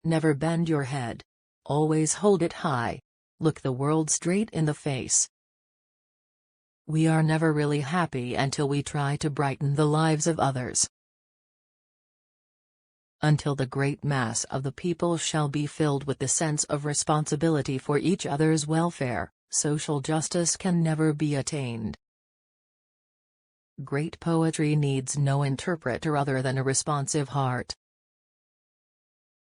Never bend your head. Always hold it high. Look the world straight in the face. We are never really happy until we try to brighten the lives of others. Until the great mass of the people shall be filled with the sense of responsibility for each other's welfare, social justice can never be attained. Great poetry needs no interpreter other than a responsive heart.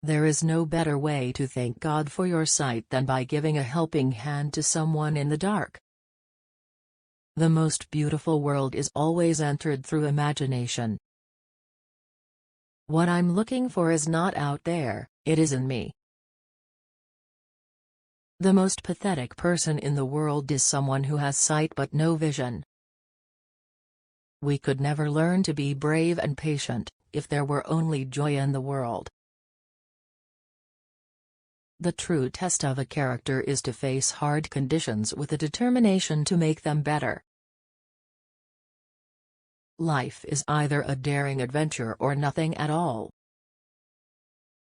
There is no better way to thank God for your sight than by giving a helping hand to someone in the dark. The most beautiful world is always entered through imagination. What I'm looking for is not out there, it is in me. The most pathetic person in the world is someone who has sight but no vision. We could never learn to be brave and patient, if there were only joy in the world. The true test of a character is to face hard conditions with a determination to make them better. Life is either a daring adventure or nothing at all.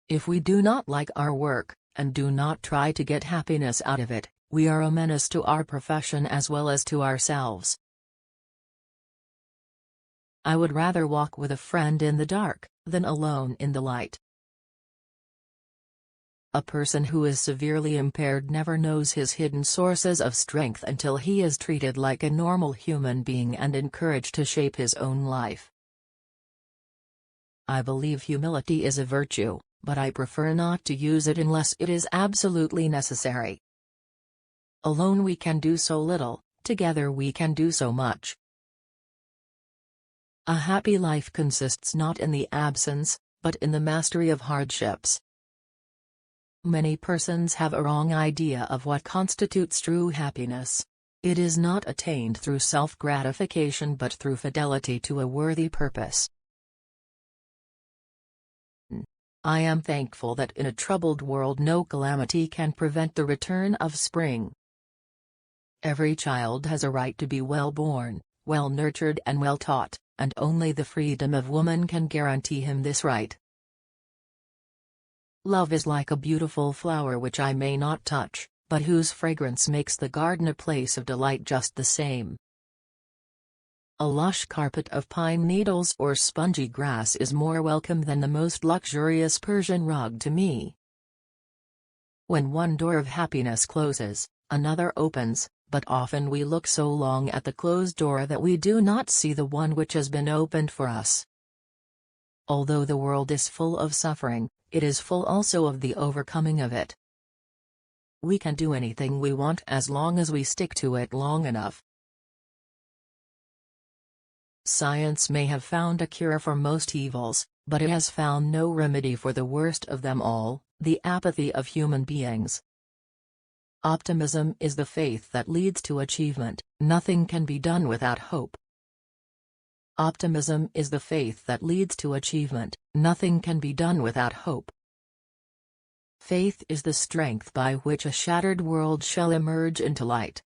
If we do not like our work, and do not try to get happiness out of it, we are a menace to our profession as well as to ourselves. I would rather walk with a friend in the dark, than alone in the light. A person who is severely impaired never knows his hidden sources of strength until he is treated like a normal human being and encouraged to shape his own life. I believe humility is a virtue, but I prefer not to use it unless it is absolutely necessary. Alone we can do so little, together we can do so much. A happy life consists not in the absence, but in the mastery of hardships. Many persons have a wrong idea of what constitutes true happiness. It is not attained through self-gratification but through fidelity to a worthy purpose. I am thankful that in a troubled world no calamity can prevent the return of spring. Every child has a right to be well born, well nurtured and well taught, and only the freedom of woman can guarantee him this right. Love is like a beautiful flower which I may not touch, but whose fragrance makes the garden a place of delight just the same. A lush carpet of pine needles or spongy grass is more welcome than the most luxurious Persian rug to me. When one door of happiness closes, another opens, but often we look so long at the closed door that we do not see the one which has been opened for us. Although the world is full of suffering, it is full also of the overcoming of it. We can do anything we want as long as we stick to it long enough. Science may have found a cure for most evils, but it has found no remedy for the worst of them all, the apathy of human beings. Optimism is the faith that leads to achievement. Nothing can be done without hope. Optimism is the faith that leads to achievement. Nothing can be done without hope. Faith is the strength by which a shattered world shall emerge into light.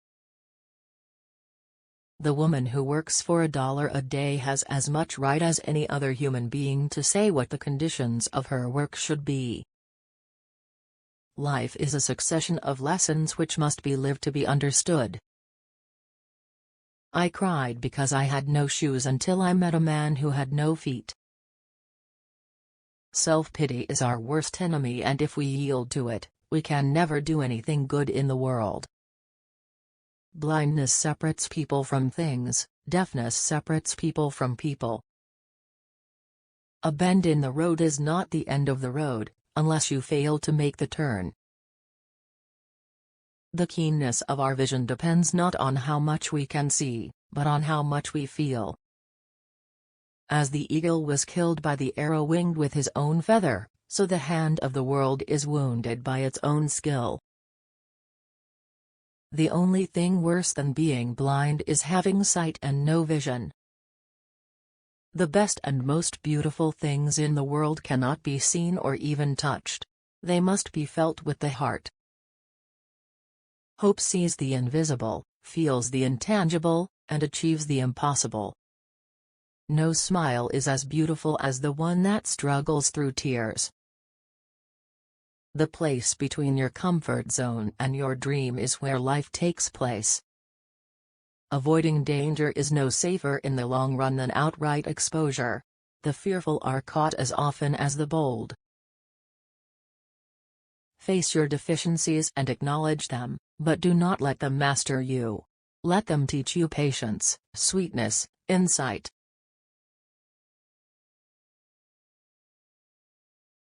The woman who works for $1 a day has as much right as any other human being to say what the conditions of her work should be. Life is a succession of lessons which must be lived to be understood. I cried because I had no shoes until I met a man who had no feet. Self-pity is our worst enemy, and if we yield to it, we can never do anything good in the world. Blindness separates people from things, deafness separates people from people. A bend in the road is not the end of the road, unless you fail to make the turn. The keenness of our vision depends not on how much we can see, but on how much we feel. As the eagle was killed by the arrow winged with his own feather, so the hand of the world is wounded by its own skill. The only thing worse than being blind is having sight and no vision. The best and most beautiful things in the world cannot be seen or even touched. They must be felt with the heart. Hope sees the invisible, feels the intangible, and achieves the impossible. No smile is as beautiful as the one that struggles through tears. The place between your comfort zone and your dream is where life takes place. Avoiding danger is no safer in the long run than outright exposure. The fearful are caught as often as the bold. Face your deficiencies and acknowledge them, but do not let them master you. Let them teach you patience, sweetness, insight,